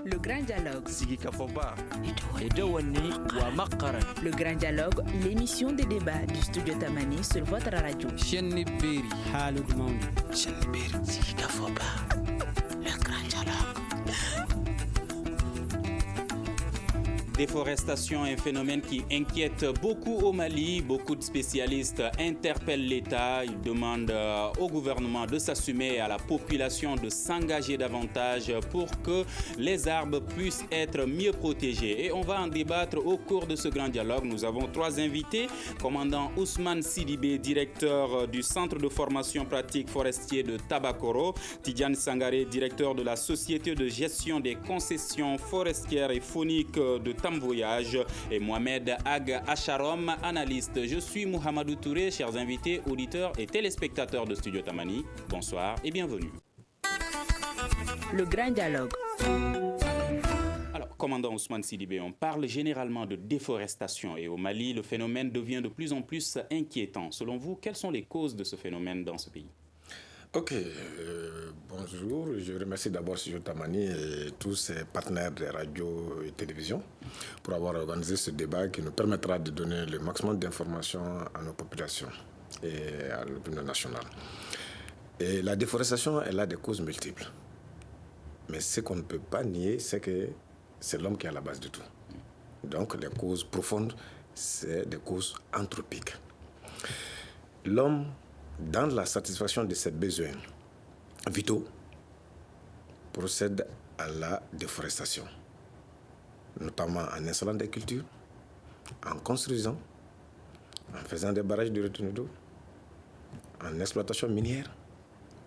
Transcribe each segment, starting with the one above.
Le Grand Dialogue. Sigi Kafoba. Le Grand Dialogue, l'émission de débat du studio Tamani sur votre radio. Sigi Kafoba. Le Grand Dialogue. Déforestation est un phénomène qui inquiète beaucoup au Mali. Beaucoup de spécialistes interpellent l'État. Ils demandent au gouvernement de s'assumer et à la population de s'engager davantage pour que les arbres puissent être mieux protégés. Et on va en débattre au cours de ce grand dialogue. Nous avons 3 invités. Commandant Ousmane Sidibé, directeur du Centre de formation pratique forestier de Tabakoro. Tidiane Sangaré, directeur de la Société de gestion des concessions forestières et fauniques de Tamvoyage, et Mohamed Ag Acharom, analyste. Je suis Mohamedou Touré, chers invités, auditeurs et téléspectateurs de Studio Tamani. Bonsoir et bienvenue. Le Grand Dialogue. Alors, commandant Ousmane Sidibé, on parle généralement de déforestation et au Mali, le phénomène devient de plus en plus inquiétant. Selon vous, quelles sont les causes de ce phénomène dans ce pays ? Ok, bonjour. Je remercie d'abord Studio Tamani et tous ses partenaires de radio et télévision pour avoir organisé ce débat qui nous permettra de donner le maximum d'informations à nos populations et à l'opinion nationale. Et la déforestation, elle a des causes multiples. Mais ce qu'on ne peut pas nier, c'est que c'est l'homme qui est à la base de tout. Donc les causes profondes, c'est des causes anthropiques. L'homme, dans la satisfaction de ses besoins vitaux, procède à la déforestation, notamment en installant des cultures, en construisant, en faisant des barrages de retenue d'eau, en exploitation minière.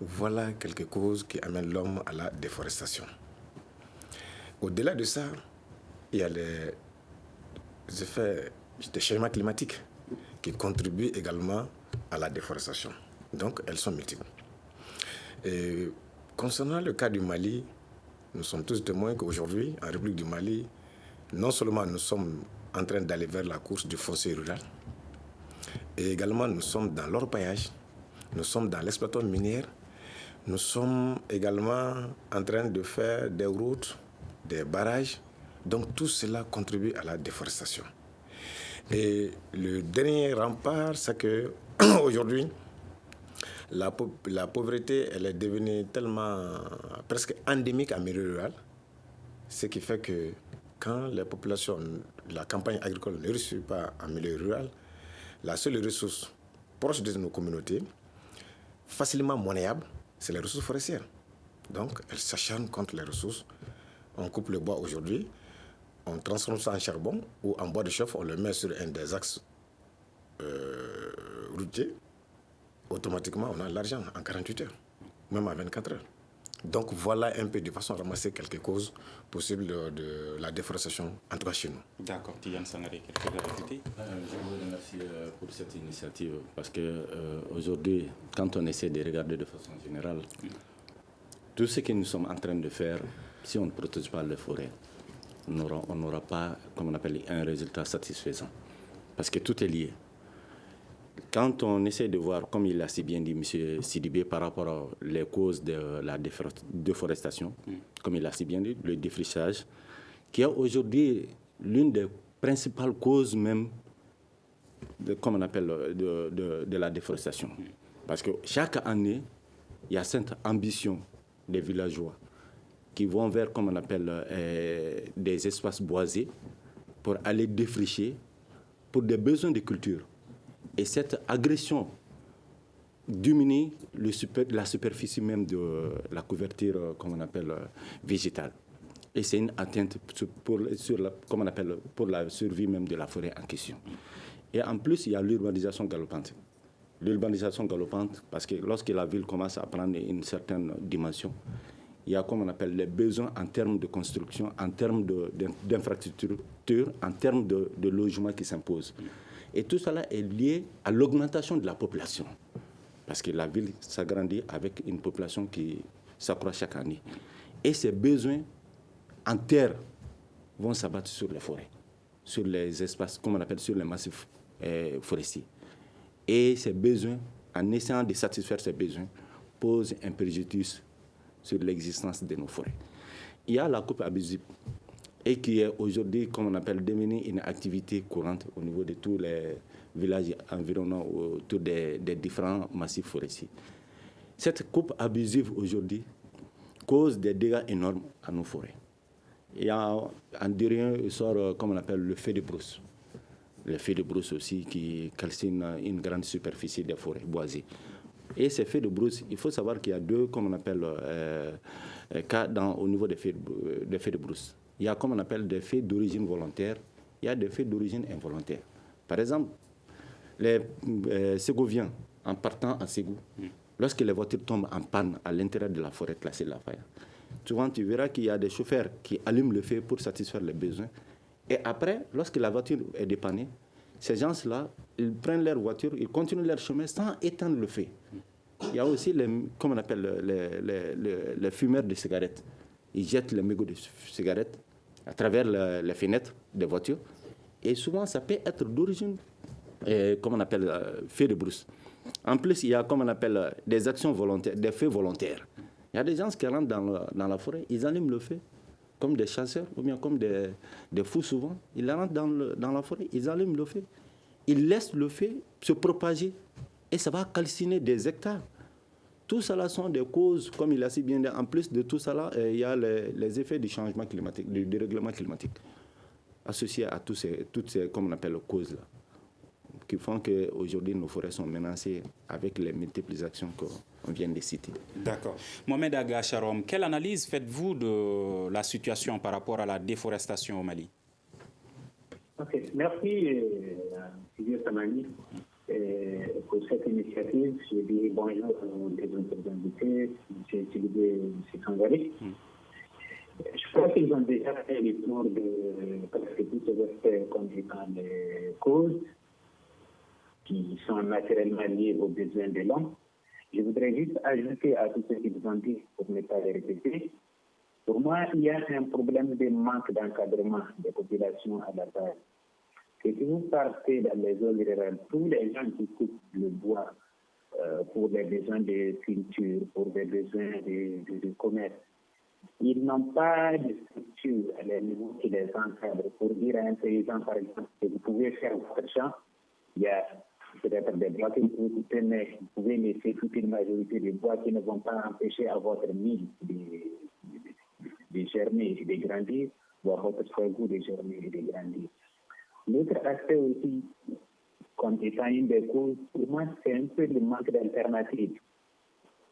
Voilà quelques causes qui amènent l'homme à la déforestation. Au-delà de ça, il y a les effets des changements climatiques qui contribuent également à la déforestation. Donc, elles sont multiples. Et concernant le cas du Mali, nous sommes tous témoins qu'aujourd'hui, en République du Mali, non seulement nous sommes en train d'aller vers la course du foncier rural, et également nous sommes dans l'orpaillage, nous sommes dans l'exploitation minière, nous sommes également en train de faire des routes, des barrages. Donc, tout cela contribue à la déforestation. Et le dernier rempart, c'est que aujourd'hui, la pauvreté, elle est devenue tellement presque endémique en milieu rural, ce qui fait que quand les populations, la campagne agricole ne réussit pas en milieu rural, la seule ressource proche de nos communautés, facilement monnayables, c'est les ressources forestières. Donc, elles s'acharnent contre les ressources. On coupe le bois aujourd'hui, on transforme ça en charbon ou en bois de chauffe, on le met sur un des axes routiers. Automatiquement, on a l'argent en 48 heures, même en 24 heures. Donc, voilà un peu de façon à ramasser quelques causes possibles de la déforestation, en tout cas chez nous. D'accord. Tidiane Sangaré, quelque chose à rajouter ? Je vous remercie pour cette initiative parce qu'aujourd'hui, quand on essaie de regarder de façon générale, tout ce que nous sommes en train de faire, si on ne protège pas les forêts, on n'aura pas, comme on appelle, un résultat satisfaisant. Parce que tout est lié. Quand on essaie de voir, comme il a si bien dit M. Sidibé, par rapport aux causes de la déforestation, comme il a si bien dit, le défrichage, qui est aujourd'hui l'une des principales causes même, comme on appelle, de la déforestation. Parce que chaque année, il y a cette ambition des villageois qui vont vers, comme on appelle, des espaces boisés pour aller défricher pour des besoins de culture. Et cette agression diminue la superficie même de la couverture, comme on appelle, végétale. Et c'est une atteinte pour la survie même de la forêt en question. Et en plus, il y a l'urbanisation galopante. L'urbanisation galopante, parce que lorsque la ville commence à prendre une certaine dimension, il y a, comme on appelle, les besoins en termes de construction, en termes d'infrastructure, en termes de logement qui s'imposent. Et tout cela est lié à l'augmentation de la population. Parce que la ville s'agrandit avec une population qui s'accroît chaque année. Et ces besoins en terre vont s'abattre sur les forêts, sur les espaces, comme on appelle, sur les massifs forestiers. Et ces besoins, en essayant de satisfaire ces besoins, posent un préjudice sur l'existence de nos forêts. Il y a la coupe abusive et qui est aujourd'hui, comme on appelle, devenue une activité courante au niveau de tous les villages environnants autour des différents massifs forestiers. Cette coupe abusive aujourd'hui cause des dégâts énormes à nos forêts. Il y a en dernier sort, comme on appelle, le feu de brousse. Le feu de brousse aussi qui calcine une grande superficie des forêts boisées. Et ces feux de brousse, il faut savoir qu'il y a deux, comme on appelle, cas au niveau des feux de brousse. Il y a, comme on appelle, des feux d'origine volontaire, il y a des feux d'origine involontaire. Par exemple, les Ségoviens, en partant à Ségou, lorsque les voitures tombent en panne à l'intérieur de la forêt classée de la Faya, souvent tu verras qu'il y a des chauffeurs qui allument le feu pour satisfaire les besoins. Et après, lorsque la voiture est dépannée, ces gens-là, ils prennent leur voiture, ils continuent leur chemin sans éteindre le feu. Il y a aussi, comme on appelle, les fumeurs de cigarettes. Ils jettent les mégots de cigarettes à travers les fenêtres des voitures. Et souvent, ça peut être d'origine, comme on appelle, feu de brousse. En plus, il y a, comme on appelle, des actions volontaires, des feux volontaires. Il y a des gens qui rentrent dans la forêt, ils allument le feu, comme des chasseurs, ou bien comme des fous souvent. Ils rentrent dans la forêt, ils allument le feu. Ils laissent le feu se propager et ça va calciner des hectares. Tout cela sont des causes, comme il a si bien dit. En plus de tout cela, il y a les effets du changement climatique, du dérèglement climatique, associés à toutes ces, comme on appelle, causes-là, qui font qu'aujourd'hui, nos forêts sont menacées avec les multiples actions qu'on vient de citer. D'accord. Mohamed Aga Charom, quelle analyse faites-vous de la situation par rapport à la déforestation au Mali? Ok, merci, Sylvie Tamani, pour cette initiative. Je dis bonjour aux deux invités, M. Sylvie et M. Sangaré. Je crois qu'ils ont déjà fait le tour de presque tous ces aspects concernant les causes qui sont naturellement liées aux besoins de l'homme. Je voudrais juste ajouter à tout ce qu'ils ont dit, pour ne pas les répéter. Pour moi, il y a un problème de manque d'encadrement des populations à la base. Et si vous partez dans les zones rurales, tous les gens qui coupent le bois pour des besoins de culture, pour des besoins de commerce, ils n'ont pas de structure à leur niveau qui les encadre. Pour dire à un paysan, par exemple, que vous pouvez faire votre champ, il y a peut-être des bois que vous pouvez couper, mais vous pouvez laisser toute une majorité de bois qui ne vont pas empêcher à votre mille de germer et de grandir, ou à votre sorgho de germer et de grandir. L'autre aspect aussi, comme étant une des causes, pour moi, c'est un peu le manque d'alternatives.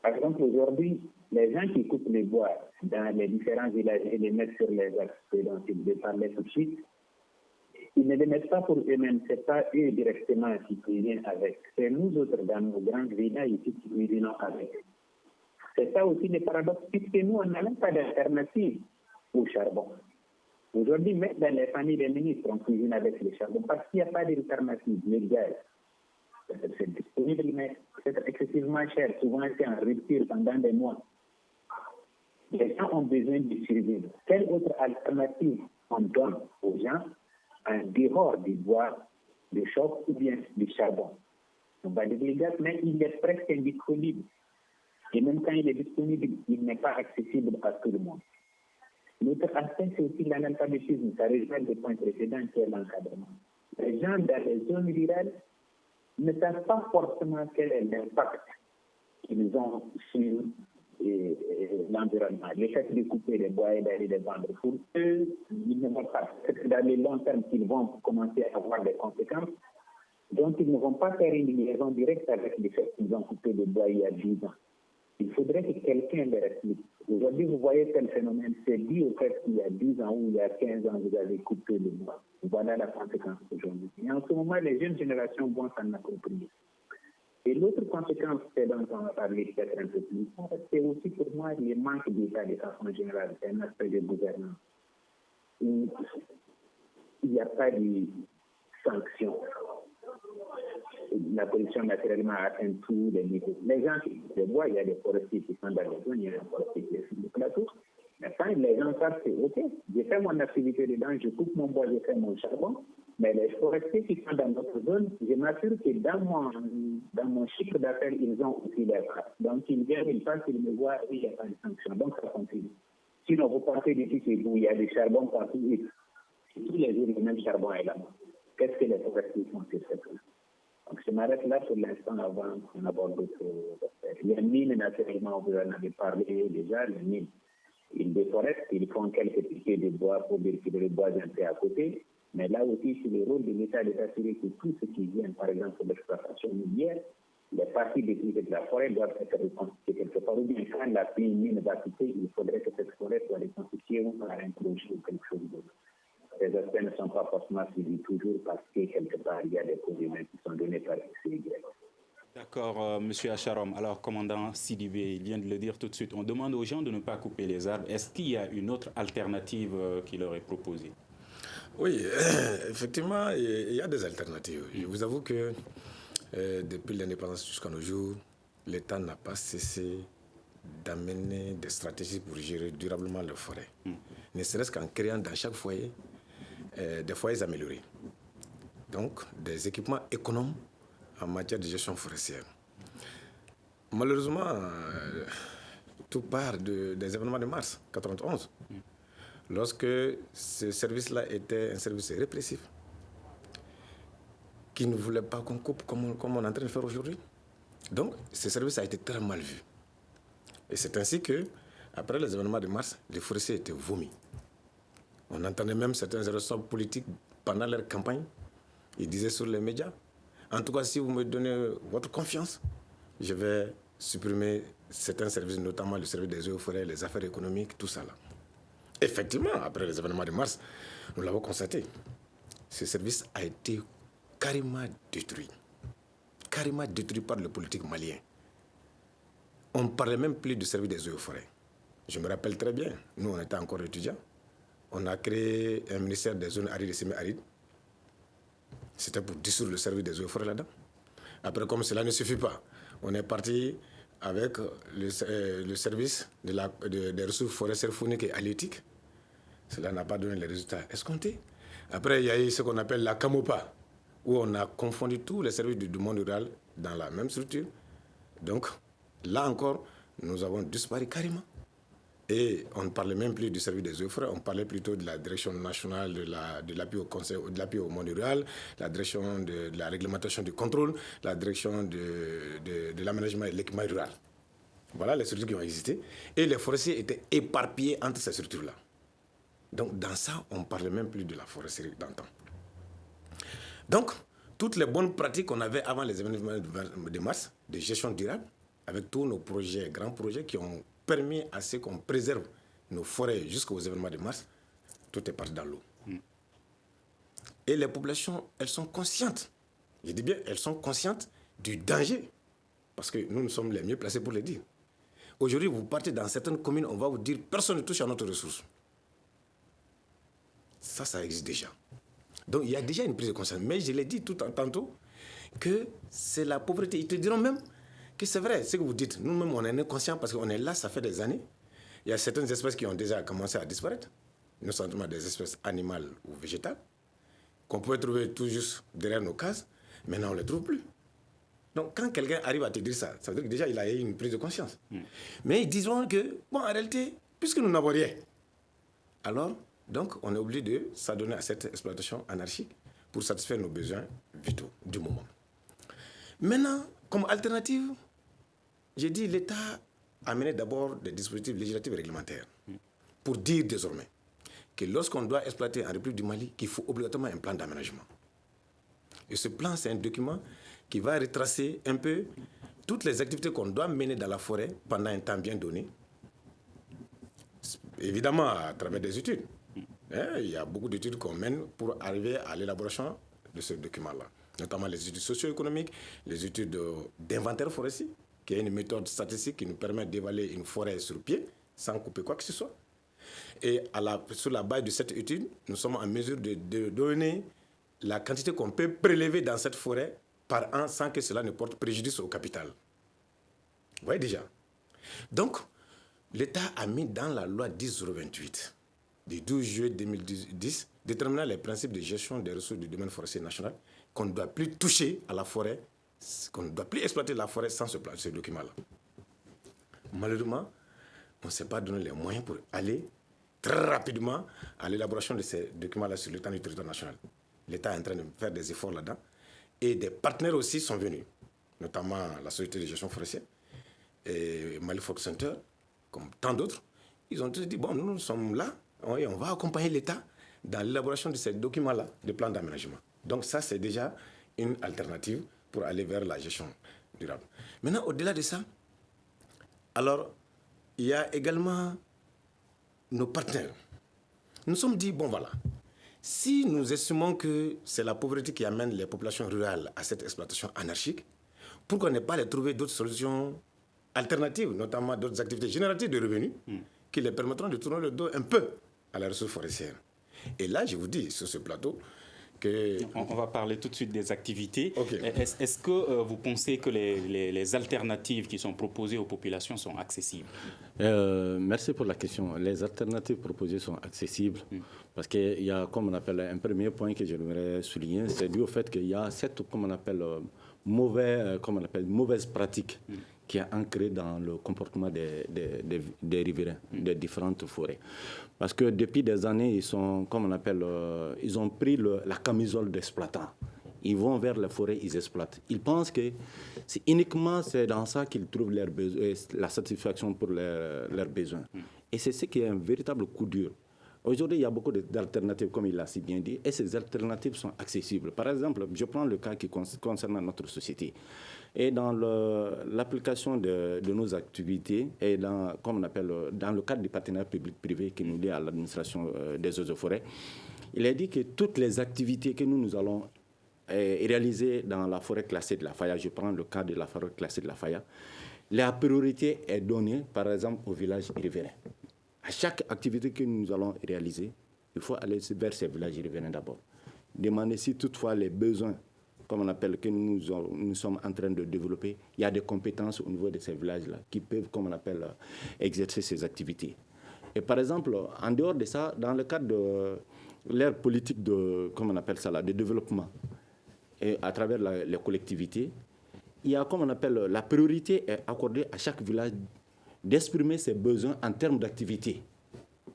Par exemple, aujourd'hui, les gens qui coupent les bois dans les différents villages et les mettent sur les axes dont ils parlaient tout de suite, ils ne les mettent pas pour eux-mêmes, ce n'est pas eux directement qui cuisinent avec. C'est nous autres, dans nos grandes villages ici, qui cuisinons avec. C'est ça aussi le paradoxe, puisque nous, on n'a même pas d'alternative au charbon. Aujourd'hui, même dans les familles des ministres, on cuisine avec le charbon parce qu'il n'y a pas d'alternative. Le gaz, c'est disponible, mais c'est excessivement cher. Souvent, c'est en rupture pendant des mois. Les gens ont besoin de survivre. Quelle autre alternative on donne aux gens en dehors du bois, du chauffe ou bien du charbon? On va dire le gaz, mais il est presque indisponible. Et même quand il est disponible, il n'est pas accessible à tout le monde. L'autre aspect, c'est aussi l'analphabétisme. Ça rejoint le point précédent qui est l'encadrement. Les gens dans les zones rurales ne savent pas forcément quel est l'impact qu'ils ont sur l'environnement. Le fait de couper les bois et d'aller les vendre, pour eux, ils ne vont pas. C'est dans le long terme qu'ils vont commencer à avoir des conséquences. Donc, ils ne vont pas faire une liaison directe avec le fait qu'ils ont coupé le bois il y a 10 ans. Il faudrait que quelqu'un les explique. Aujourd'hui, vous voyez tel phénomène, c'est dû au fait qu'il y a 10 ans ou il y a 15 ans, vous avez coupé le bois. Voilà la conséquence aujourd'hui. Et en ce moment, les jeunes générations vont s'en approprier. Et l'autre conséquence, c'est dont on va parler peut-être un peu plus, c'est aussi pour moi le manque d'État de façon générale, c'est un aspect de gouvernance. Il n'y a pas de sanctions. La pollution naturellement atteint tous les niveaux. Les gens qui les voient, il y a des forestiers qui sont dans les zones, il y a des forestiers qui sont sur le plateau. Mais quand les gens savent que, ok, j'ai fait mon activité dedans, je coupe mon bois, je fais mon charbon, Mais les forestiers qui sont dans notre zone, je m'assure que dans mon chiffre d'affaires, ils ont aussi les traces. Donc, ils viennent, ils passent, ils me voient, et il n'y a pas de sanction. Donc, ça continue. Sinon, vous partez d'ici, c'est où il y a du charbon partout. Et tous les jours, le même charbon est là-bas. Qu'est-ce que les forestiers font sur cette zone? Donc, je m'arrête là pour l'instant avant qu'on aborde d'autres affaires. Les mines, naturellement, vous en avez parlé déjà, les mines. Ils déforestent, ils font quelques piquets de bois pour vérifier le bois un peu à côté. Mais là aussi, c'est le rôle de l'État de s'assurer que tout ce qui vient, par exemple, de l'exploitation minière, les parties détruites de la forêt doivent être reconstituées quelque part. Ou bien quand la mine va quitter, il faudrait que cette forêt soit reconstituée ou par un projet ou quelque chose d'autre. Ces aspects ne sont pas forcément suivis toujours parce que quelque part, il y a des projets qui sont donnés par XY. D'accord, Monsieur Acharom. Alors, commandant Sidibé, il vient de le dire tout de suite. On demande aux gens de ne pas couper les arbres. Est-ce qu'il y a une autre alternative qui leur est proposée? Oui, effectivement, il y a des alternatives. Je vous avoue que depuis l'indépendance jusqu'à nos jours, l'État n'a pas cessé d'amener des stratégies pour gérer durablement les forêts. Ne serait-ce qu'en créant dans chaque foyer des foyers améliorés. Donc, des équipements économes en matière de gestion forestière. Malheureusement, tout part des événements de mars 1991. Lorsque ce service-là était un service répressif, qui ne voulait pas qu'on coupe comme on est en train de faire aujourd'hui. Donc, ce service a été très mal vu. Et c'est ainsi que, après les événements de mars, les forestiers étaient vomis. On entendait même certains responsables politiques pendant leur campagne. Ils disaient sur les médias, en tout cas, si vous me donnez votre confiance, je vais supprimer certains services, notamment le service des eaux et forêts, les affaires économiques, tout ça là. Effectivement, après les événements de mars, nous l'avons constaté. Ce service a été carrément détruit par le politique malien. On ne parlait même plus du service des eaux et forêts. Je me rappelle très bien, nous on était encore étudiants, on a créé un ministère des zones arides et semi-arides. C'était pour dissoudre le service des eaux et forêts là-dedans. Après, comme cela ne suffit pas, on est parti avec le service des ressources forestières fauniques et halieutiques. Cela n'a pas donné les résultats escomptés. Après, il y a eu ce qu'on appelle la CAMOPA, où on a confondu tous les services du monde rural dans la même structure. Donc, là encore, nous avons disparu carrément. Et on ne parlait même plus du service des eaux et forêts, on parlait plutôt de la direction nationale de l'appui au conseil, de l'appui au monde rural, la direction de la réglementation du contrôle, la direction de l'aménagement et de l'équipement rural. Voilà les structures qui ont existé. Et les forestiers étaient éparpillés entre ces structures-là. Donc dans ça, on ne parlait même plus de la foresterie d'antan. Donc, toutes les bonnes pratiques qu'on avait avant les événements de mars, de gestion durable, avec tous nos projets, grands projets qui ont permis à ce qu'on préserve nos forêts jusqu'aux événements de mars, tout est parti dans l'eau. Et les populations, elles sont conscientes, je dis bien, elles sont conscientes du danger, parce que nous sommes les mieux placés pour le dire. Aujourd'hui, vous partez dans certaines communes, on va vous dire, personne ne touche à notre ressource. Ça existe déjà. Donc il y a déjà une prise de conscience. Mais je l'ai dit tantôt, que c'est la pauvreté. Ils te diront même que c'est vrai, ce que vous dites. Nous-mêmes, on est inconscients parce qu'on est là, ça fait des années. Il y a certaines espèces qui ont déjà commencé à disparaître, non seulement des espèces animales ou végétales, qu'on pouvait trouver tout juste derrière nos cases. Maintenant, on ne les trouve plus. Donc quand quelqu'un arrive à te dire ça, ça veut dire que déjà, il a eu une prise de conscience. Mais ils diront que, bon, en réalité, puisque nous n'avons rien, alors, donc, on est obligé de s'adonner à cette exploitation anarchique pour satisfaire nos besoins vitaux du moment. Maintenant, comme alternative, j'ai dit l'État a mené d'abord des dispositifs législatifs et réglementaires pour dire désormais que lorsqu'on doit exploiter en République du Mali, qu'il faut obligatoirement un plan d'aménagement. Et ce plan, c'est un document qui va retracer un peu toutes les activités qu'on doit mener dans la forêt pendant un temps bien donné, évidemment à travers des études. Il y a beaucoup d'études qu'on mène pour arriver à l'élaboration de ce document-là, notamment les études socio-économiques, les études d'inventaire forestier, qui est une méthode statistique qui nous permet d'évaluer une forêt sur pied sans couper quoi que ce soit. Et sur la base de cette étude, nous sommes en mesure de donner la quantité qu'on peut prélever dans cette forêt par an sans que cela ne porte préjudice au capital. Vous voyez déjà. Donc, l'État a mis dans la loi 10/028 du 12 juillet 2010 déterminant les principes de gestion des ressources du domaine forestier national, qu'on ne doit plus toucher à la forêt, qu'on ne doit plus exploiter la forêt sans ce document-là. Malheureusement, on ne s'est pas donné les moyens pour aller très rapidement à l'élaboration de ces documents-là sur le temps du territoire national. L'État est en train de faire des efforts là-dedans. Et des partenaires aussi sont venus, notamment la Société de gestion forestière et Mali Forest Center, comme tant d'autres. Ils ont tous dit, bon, nous sommes là, et on va accompagner l'État dans l'élaboration de ces documents-là, de plans d'aménagement. Donc ça, c'est déjà une alternative pour aller vers la gestion durable. Maintenant, au-delà de ça, alors, il y a également nos partenaires. Nous nous sommes dit, bon voilà, si nous estimons que c'est la pauvreté qui amène les populations rurales à cette exploitation anarchique, pourquoi ne pas les trouver d'autres solutions alternatives, notamment d'autres activités génératives de revenus, qui les permettront de tourner le dos un peu à la ressource forestière. Et là, je vous dis, sur ce plateau, que... On va parler tout de suite des activités. Okay. Est-ce que vous pensez que les alternatives qui sont proposées aux populations sont accessibles? Merci pour la question. Les alternatives proposées sont accessibles parce qu'il y a, comme on appelle, un premier point que j'aimerais souligner, c'est dû au fait qu'il y a cette, comme on appelle, mauvaise pratique qui est ancrée dans le comportement des riverains, des différentes forêts. Parce que depuis des années, ils sont, comme on appelle, ils ont pris la camisole d'exploitants. Ils vont vers les forêts, ils exploitent. Ils pensent que c'est uniquement dans ça qu'ils trouvent la satisfaction pour leurs besoins. Et c'est ce qui est un véritable coup dur. Aujourd'hui, il y a beaucoup d'alternatives, comme il l'a si bien dit, et ces alternatives sont accessibles. Par exemple, je prends le cas qui concerne notre société. Et dans l'application de nos activités, et comme on appelle, dans le cadre du partenariat public-privé qui nous lie à l'administration des eaux et forêts, il est dit que toutes les activités que nous allons réaliser dans la forêt classée de la Faya, je prends le cas de la forêt classée de la Faya, la priorité est donnée, par exemple, aux villages riverains. À chaque activité que nous allons réaliser, il faut aller vers ces villages riverains d'abord. Demander si toutefois les besoins, comme on appelle, que nous sommes en train de développer, il y a des compétences au niveau de ces villages-là qui peuvent, comme on appelle, exercer ces activités. Et par exemple, en dehors de ça, dans le cadre de leur politique de, comme on appelle ça là, de développement, et à travers les collectivités, il y a, comme on appelle, la priorité est accordée à chaque village d'exprimer ses besoins en termes d'activité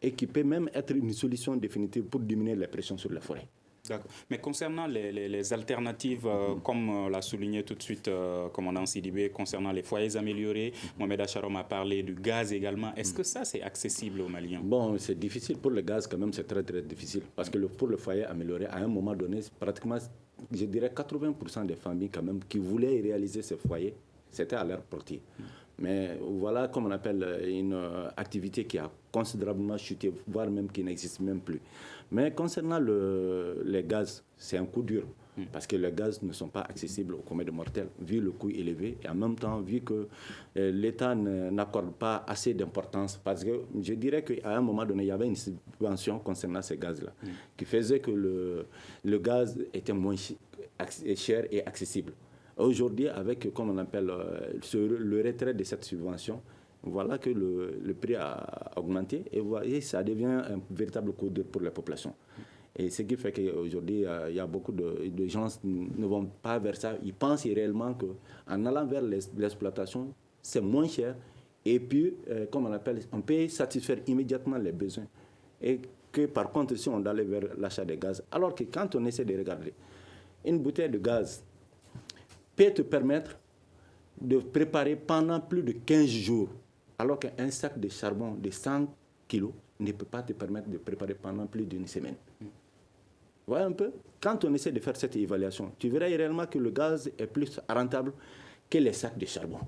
et qui peut même être une solution définitive pour diminuer la pression sur la forêt. D'accord. Mais concernant les alternatives, comme l'a souligné tout de suite commandant Sidibé, concernant les foyers améliorés, Mohamed Acharom a parlé du gaz également. Est-ce que ça, c'est accessible aux Maliens? Bon, c'est difficile. Pour le gaz, quand même, c'est très, très difficile. Parce que pour le foyer amélioré, à un moment donné, pratiquement, je dirais 80% des familles, quand même, qui voulaient réaliser ces foyers, c'était à leur portée. Mais voilà, comme on appelle, une activité qui a considérablement chuté, voire même qui n'existe même plus. Mais concernant les gaz, c'est un coup dur, parce que les gaz ne sont pas accessibles aux communs mortels, vu le coût élevé, et en même temps, vu que l'État n'accorde pas assez d'importance, parce que je dirais qu'à un moment donné, il y avait une subvention concernant ces gaz-là, qui faisait que le gaz était moins cher et accessible. Aujourd'hui, avec, comme on appelle, le retrait de cette subvention, voilà que le prix a augmenté et ça devient un véritable coup dur pour la population. Et ce qui fait qu'aujourd'hui, il y a beaucoup de gens qui ne vont pas vers ça. Ils pensent réellement qu'en allant vers l'exploitation, c'est moins cher. Et puis, comme on appelle, on peut satisfaire immédiatement les besoins. Et que par contre, si on allait vers l'achat de gaz, alors que quand on essaie de regarder, une bouteille de gaz peut te permettre de préparer pendant plus de 15 jours, alors qu'un sac de charbon de 100 kilos ne peut pas te permettre de préparer pendant plus d'une semaine. Vous voyez un peu? Quand on essaie de faire cette évaluation, tu verras réellement que le gaz est plus rentable que les sacs de charbon.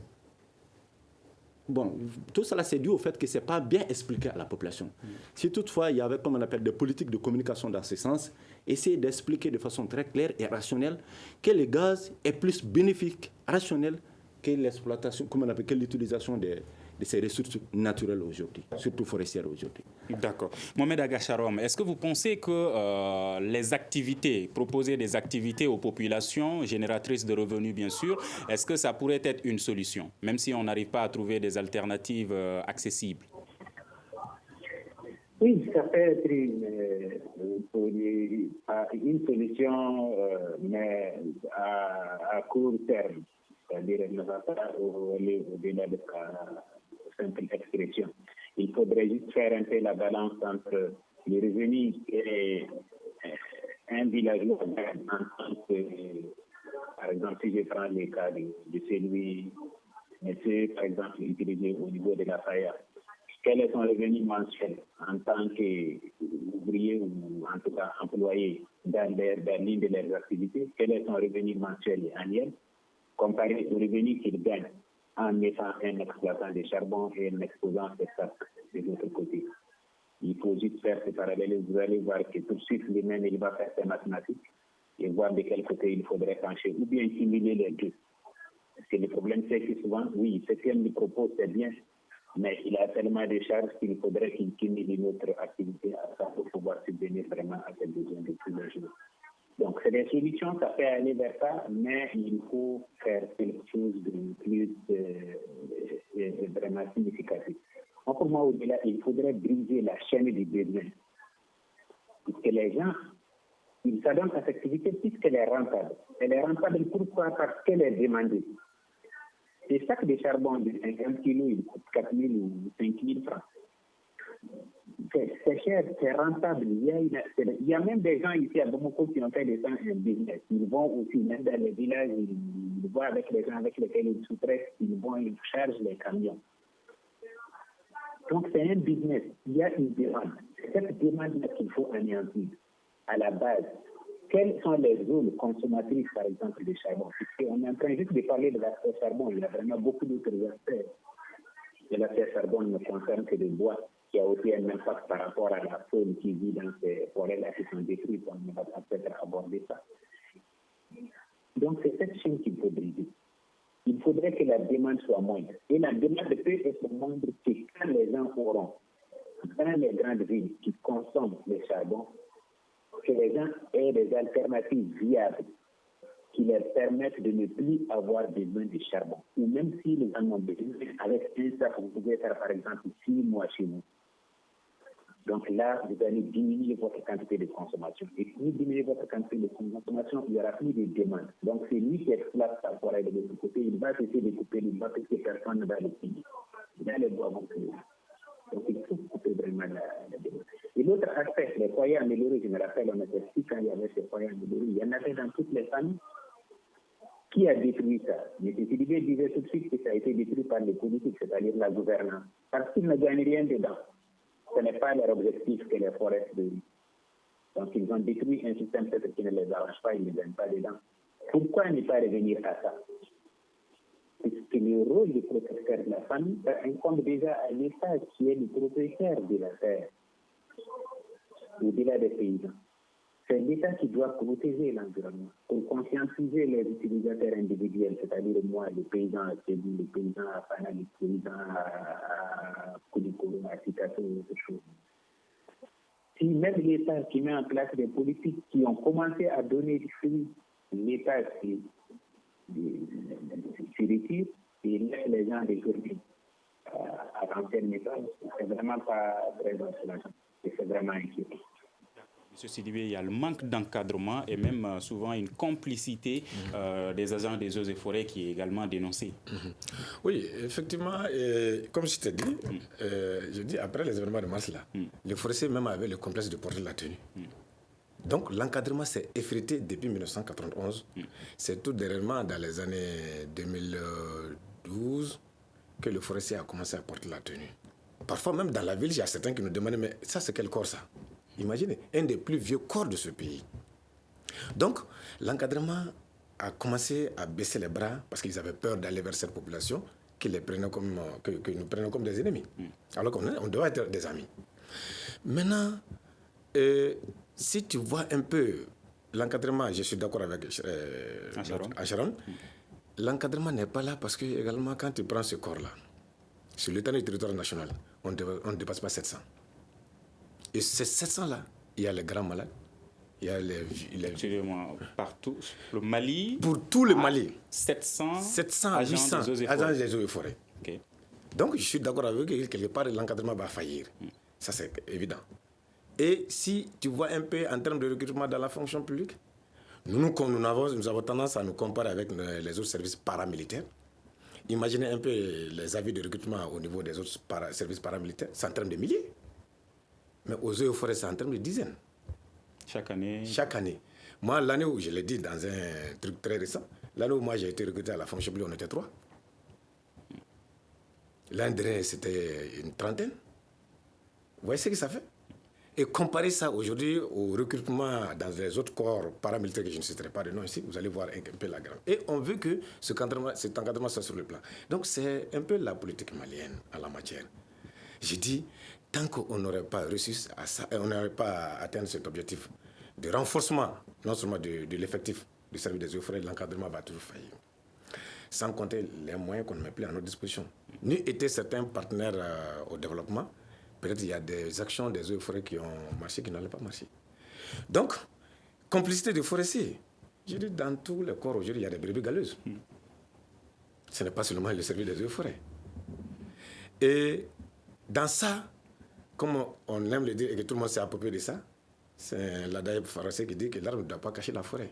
Bon, tout cela, c'est dû au fait que ce n'est pas bien expliqué à la population. Si toutefois, il y avait, comme on appelle, des politiques de communication dans ce sens, essayer d'expliquer de façon très claire et rationnelle que le gaz est plus bénéfique, rationnel, que l'exploitation, comme on appelle, que l'utilisation de ces ressources naturelles aujourd'hui, surtout forestières aujourd'hui. D'accord. Mohamed Agacharom, est-ce que vous pensez que les activités, proposer des activités aux populations, génératrices de revenus bien sûr, est-ce que ça pourrait être une solution, même si on n'arrive pas à trouver des alternatives accessibles? Oui, ça peut être une solution, mais à court terme. C'est-à-dire, elle ne va pas aller au-delà de sa simple expression. Il faudrait juste faire un peu la balance entre les revenus et un villageois en tant que, par exemple, si je prends les cas de celui, monsieur, par exemple, utilisé au niveau de la FAIA. Quel est son revenu mensuel en tant qu'ouvrier ou en tout cas employé dans l'une de leurs activités? Quel est son revenu mensuel et annuel comparé au revenu qu'il gagne en étant un exploitant de charbon et en exposant ses sacs de l'autre côté? Il faut juste faire ce parallèle. Vous allez voir que tout de suite, lui-même, il va faire ses mathématiques et voir de quel côté il faudrait pencher ou bien cumuler les deux. Parce que le problème, c'est que souvent, oui, ce qu'il nous propose, c'est bien, mais il a tellement de charges qu'il faudrait qu'il cumule une autre activité à ça pour pouvoir subvenir vraiment à ses besoins de tous les jours. Donc, c'est des solutions, ça peut aller vers ça, mais il faut faire quelque chose de plus vraiment significatif. Pour moi, au-delà, il faudrait briser la chaîne du besoin. Puisque les gens, ils s'adonnent à cette activité puisqu'elle est rentable. Elle est rentable pourquoi? Parce qu'elle est demandée. Les sacs de charbon de 50 kg, ils coûtent 4 000 ou 5 000 francs. C'est cher, c'est rentable. Il y a même des gens ici à Bamako qui ont fait des gens un business. Ils vont aussi, même dans les villages, ils voient avec les gens avec lesquels ils sous-traitent, ils chargent les camions. Donc c'est un business. Il y a une demande. C'est cette demande-là qu'il faut anéantir à la base. Quelles sont les zones consommatrices, par exemple, de charbon? Puisqu'on est en train juste de parler de l'aspect charbon, il y a vraiment beaucoup d'autres aspects. Et l'aspect charbon ne concerne que le bois, qui a aussi un impact par rapport à la faune qui vit dans ces forêts-là qui sont détruites. On ne va pas peut-être aborder ça. Donc c'est cette chaîne qu'il faut briser. Il faudrait que la demande soit moindre. Et la demande peut être moindre que quand les gens auront, dans les grandes villes qui consomment le charbon, que les gens aient des alternatives viables qui leur permettent de ne plus avoir besoin de charbon. Ou même si les gens ont besoin, avec un sac, vous pouvez faire par exemple 6 mois chez vous. Donc là, vous allez diminuer votre quantité de consommation. Et si vous diminuez votre quantité de consommation, il n'y aura plus de demande. Donc c'est lui qui exploite sa forêt de l'autre côté. Il va essayer de couper le bois parce que personne ne va le payer. Là, les bois vont payer. Donc il faut couper vraiment la demande. Et l'autre aspect, les foyers améliorés, je me rappelle, on était ici quand il y avait ces foyers améliorés. Il y en avait dans toutes les familles. Qui a détruit ça? M. Sidibé disait tout de suite que ça a été détruit par les politiques, c'est-à-dire la gouvernance. Parce qu'ils ne gagnent rien dedans. Ce n'est pas leur objectif que les forêts se détruisent. Donc ils ont détruit un système peut-être qui ne les arrange pas, ils ne gagnent pas dedans. Pourquoi ne pas revenir à ça? Puisque le rôle du protecteur de la famille incombe déjà à l'État qui est le propriétaire de la terre, au-delà des paysans. C'est l'État qui doit protéger l'environnement pour conscientiser les utilisateurs individuels, c'est-à-dire moi, les paysans à Sédou, les paysans à Fana, les paysans à Koulikoro, à Sikasso, autre chose. Si même l'État qui met en place des politiques qui ont commencé à donner du fruit, l'État s'y retire et laisse les gens détourner à l'ancienne méthode, c'est vraiment pas très encourageant et c'est vraiment inquiétant. Monsieur Sidibé, il y a le manque d'encadrement et même souvent une complicité des agents des eaux et forêts qui est également dénoncée. Oui, effectivement, comme je t'ai dit, je dis après les événements de mars, là, les forestiers même avaient le complexe de porter la tenue. Donc l'encadrement s'est effrité depuis 1991. C'est tout dernièrement dans les années 2012 que le forestier a commencé à porter la tenue. Parfois même dans la ville, il y a certains qui nous demandent, mais ça c'est quel corps ça? Imaginez, un des plus vieux corps de ce pays. Donc, l'encadrement a commencé à baisser les bras parce qu'ils avaient peur d'aller vers cette population que nous prenions comme des ennemis. Alors qu'on doit être des amis. Maintenant, si tu vois un peu l'encadrement, je suis d'accord avec Acharon, l'encadrement n'est pas là parce que également quand tu prends ce corps-là, sur l'état du territoire national, on ne dépasse pas 700. Et ces 700-là, il y a les grands malades, il y a les partout, le Mali. Pour tout le Mali. 700 800 agents des eaux et forêts. Okay. Donc, je suis d'accord avec eux que quelque part, l'encadrement va faillir. Ça, c'est évident. Et si tu vois un peu en termes de recrutement dans la fonction publique, nous avons tendance à nous comparer avec les autres services paramilitaires. Imaginez un peu les avis de recrutement au niveau des autres services paramilitaires, c'est en termes de milliers. Mais aux eaux et forêts, c'est en termes de dizaines. Chaque année. Chaque année. Moi, l'année où, je l'ai dit dans un truc très récent, l'année où moi j'ai été recruté à la fonction publique, on était 3. L'année dernière, c'était une trentaine. Vous voyez ce que ça fait? Et comparez ça aujourd'hui au recrutement dans les autres corps paramilitaires que je ne citerai pas de nom ici, vous allez voir un peu la grande. Et on veut que cet encadrement soit sur le plan. Donc c'est un peu la politique malienne en la matière. J'ai dit, tant qu'on n'aurait pas réussi à ça, on n'aurait pas atteint cet objectif de renforcement, non seulement de l'effectif du service des eaux et forêts, l'encadrement va toujours faillir. Sans compter les moyens qu'on ne met plus à notre disposition. Nous étaient certains partenaires au développement. Peut-être il y a des actions des eaux et forêts qui ont marché, qui n'allaient pas marcher. Donc, complicité des forestiers. Je dis, dans tous les corps aujourd'hui, il y a des brebis galeuses. Ce n'est pas seulement le service des eaux et forêts. Et dans ça, comme on aime le dire et que tout le monde s'est approprié de ça, c'est l'adage forestier qui dit que l'arbre ne doit pas cacher la forêt.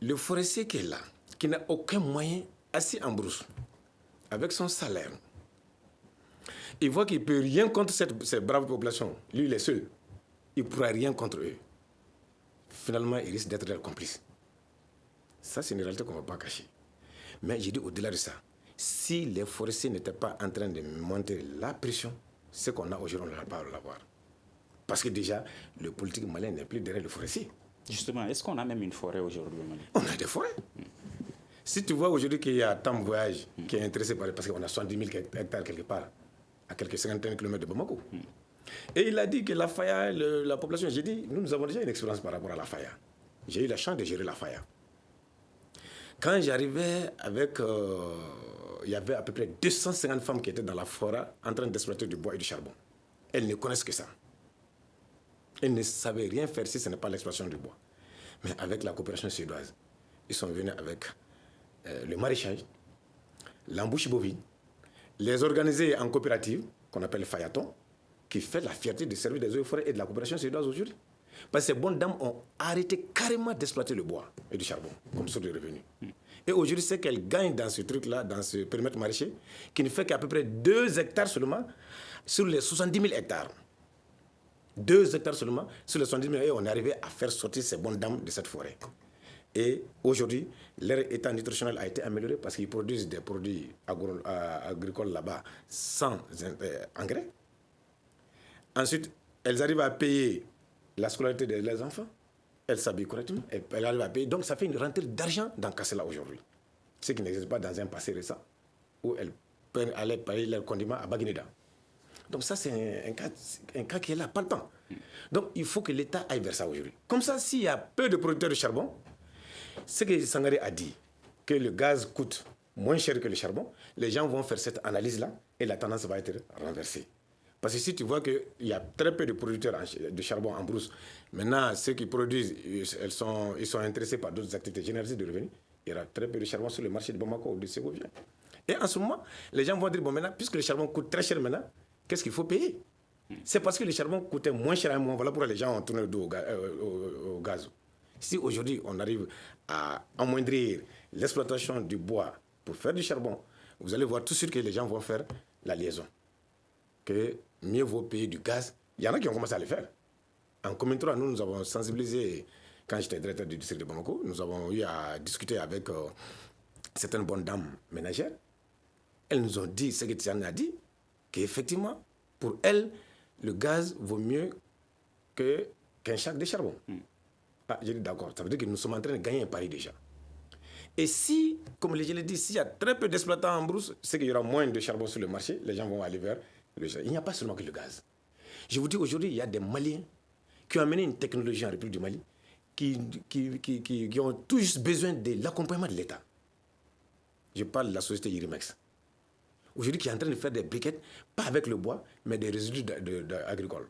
Le forestier qui est là, qui n'a aucun moyen, assis en brousse, avec son salaire, il voit qu'il ne peut rien contre ces braves populations. Lui, il est seul. Il ne pourra rien contre eux. Finalement, il risque d'être leur complice. Ça, c'est une réalité qu'on ne va pas cacher. Mais j'ai dit au-delà de ça, si les forestiers n'étaient pas en train de monter la pression, ce qu'on a aujourd'hui, on ne va pas l'avoir. Parce que déjà, le politique malien n'est plus derrière le forestier. Justement, est-ce qu'on a même une forêt aujourd'hui au Mali? On a des forêts. Si tu vois aujourd'hui qu'il y a tant de voyages qui est intéressé par... Parce qu'on a 70 000 hectares quelque part, à quelques cinquantaines de kilomètres de Bamako. Et il a dit que la Faya, la population, j'ai dit, nous avons déjà une expérience par rapport à la Faya. J'ai eu la chance de gérer la Faya. Quand j'arrivais avec... il y avait à peu près 250 femmes qui étaient dans la forêt en train d'exploiter du bois et du charbon. Elles ne connaissent que ça. Elles ne savaient rien faire si ce n'est pas l'exploitation du bois. Mais avec la coopération suédoise, ils sont venus avec le maraîchage, l'embouche bovine, les organiser en coopérative, qu'on appelle le Fayaton, qui fait la fierté du service des eaux et forêts et de la coopération suédoise aujourd'hui. Parce que ces bonnes dames ont arrêté carrément d'exploiter le bois et du charbon comme source de revenus. Et aujourd'hui, c'est qu'elles gagnent dans ce truc-là, dans ce périmètre maraîcher, qui ne fait qu'à peu près 2 hectares seulement sur les 70 000 hectares. 2 hectares seulement sur les 70 000 hectares, et on est arrivé à faire sortir ces bonnes dames de cette forêt. Et aujourd'hui, leur état nutritionnel a été amélioré parce qu'ils produisent des produits agricoles là-bas sans engrais. Ensuite, elles arrivent à payer la scolarité de leurs enfants. Elles s'habillent correctement. Elles arrivent à payer. Donc, ça fait une rentrée d'argent dans Kassala aujourd'hui. Ce qui n'existe pas dans un passé récent où elles allaient payer leurs condiments à Baguineda. Donc, ça, c'est un cas qui est là, pas le temps. Donc, il faut que l'État aille vers ça aujourd'hui. Comme ça, s'il y a peu de producteurs de charbon, ce que Sangaré a dit, que le gaz coûte moins cher que le charbon, les gens vont faire cette analyse-là et la tendance va être renversée. Parce que si tu vois qu'il y a très peu de producteurs de charbon en brousse, maintenant, ceux qui produisent, ils sont intéressés par d'autres activités génératrices de revenus, il y aura très peu de charbon sur le marché de Bamako ou de Ségovia. Et en ce moment, les gens vont dire, bon, maintenant, puisque le charbon coûte très cher maintenant, qu'est-ce qu'il faut payer? C'est parce que le charbon coûtait moins cher à un moment. Voilà pourquoi les gens ont tourné le dos au gaz. Si aujourd'hui, on arrive à amoindrir l'exploitation du bois pour faire du charbon, vous allez voir tout de suite que les gens vont faire la liaison. Que mieux vaut payer du gaz. Il y en a qui ont commencé à le faire. En commune 3, nous avons sensibilisé, quand j'étais directeur du district de Bamako, nous avons eu à discuter avec certaines bonnes dames ménagères. Elles nous ont dit, ce que Tiana a dit, qu'effectivement, pour elles, le gaz vaut mieux qu'un sac de charbon. Ah, j'ai dit d'accord, ça veut dire que nous sommes en train de gagner un pari déjà. Et si, comme je l'ai dit, s'il y a très peu d'exploitants en brousse, c'est qu'il y aura moins de charbon sur le marché, les gens vont aller vers le charbon. Il n'y a pas seulement que le gaz. Je vous dis, aujourd'hui, il y a des Maliens qui ont amené une technologie en République du Mali qui ont tout juste besoin de l'accompagnement de l'État. Je parle de la société Irimex. Aujourd'hui, qui est en train de faire des briquettes, pas avec le bois, mais des résidus agricoles.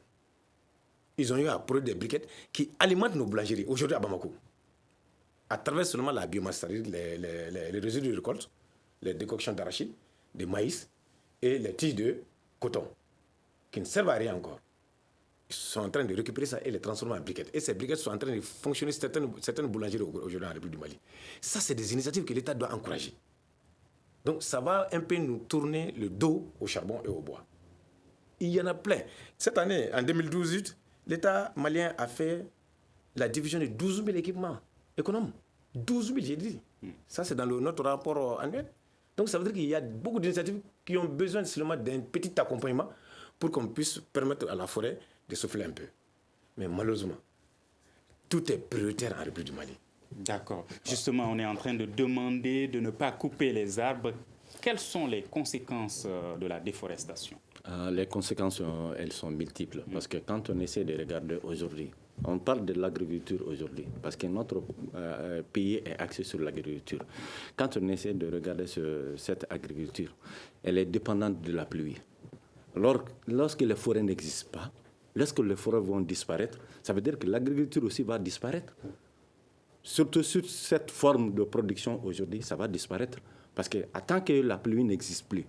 Ils ont eu à produire des briquettes qui alimentent nos boulangeries, aujourd'hui à Bamako. À travers seulement la biomasse, c'est-à-dire les résidus de récolte, les décoctions d'arachide, de maïs et les tiges de coton. qui ne servent à rien encore. Ils sont en train de récupérer ça et les transformer en briquettes. Et ces briquettes sont en train de fonctionner certaines boulangeries aujourd'hui en République du Mali. Ça, c'est des initiatives que l'État doit encourager. Donc, ça va un peu nous tourner le dos au charbon et au bois. Il y en a plein. Cette année, en 2012, l'État malien a fait la division de 12 000 équipements économes. 12 000, j'ai dit. Ça, c'est dans notre rapport annuel. Donc, ça veut dire qu'il y a beaucoup d'initiatives qui ont besoin seulement d'un petit accompagnement pour qu'on puisse permettre à la forêt de souffler un peu. Mais malheureusement, tout est prioritaire en République du Mali. D'accord. Justement, on est en train de demander de ne pas couper les arbres. Quelles sont les conséquences de la déforestation? Les conséquences, elles sont multiples. Parce que quand on essaie de regarder aujourd'hui, on parle de l'agriculture aujourd'hui, parce que notre pays est axé sur l'agriculture. Quand on essaie de regarder cette agriculture, elle est dépendante de la pluie. Lorsque les forêts n'existent pas, lorsque les forêts vont disparaître, ça veut dire que l'agriculture aussi va disparaître. Surtout sur cette forme de production aujourd'hui, ça va disparaître. Parce que tant que la pluie n'existe plus,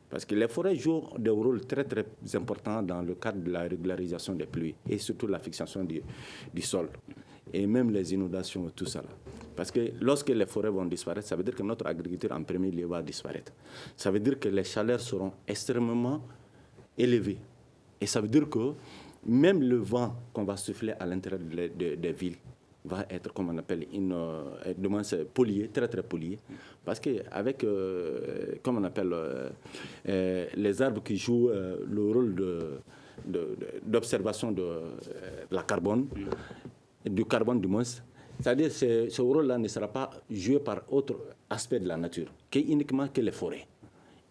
parce que les forêts jouent des rôles très très importants dans le cadre de la régularisation des pluies et surtout la fixation du sol et même les inondations, tout ça là. Parce que lorsque les forêts vont disparaître, ça veut dire que notre agriculture en premier lieu va disparaître. Ça veut dire que les chaleurs seront extrêmement élevées. Et ça veut dire que même le vent qu'on va souffler à l'intérieur des villes va être, comme on appelle, pollué, très très pollué. Parce qu'avec, comme on appelle, les arbres qui jouent le rôle d'observation de la carbone, du carbone du moins, c'est-à-dire que ce rôle-là ne sera pas joué par autre aspect de la nature, uniquement que les forêts.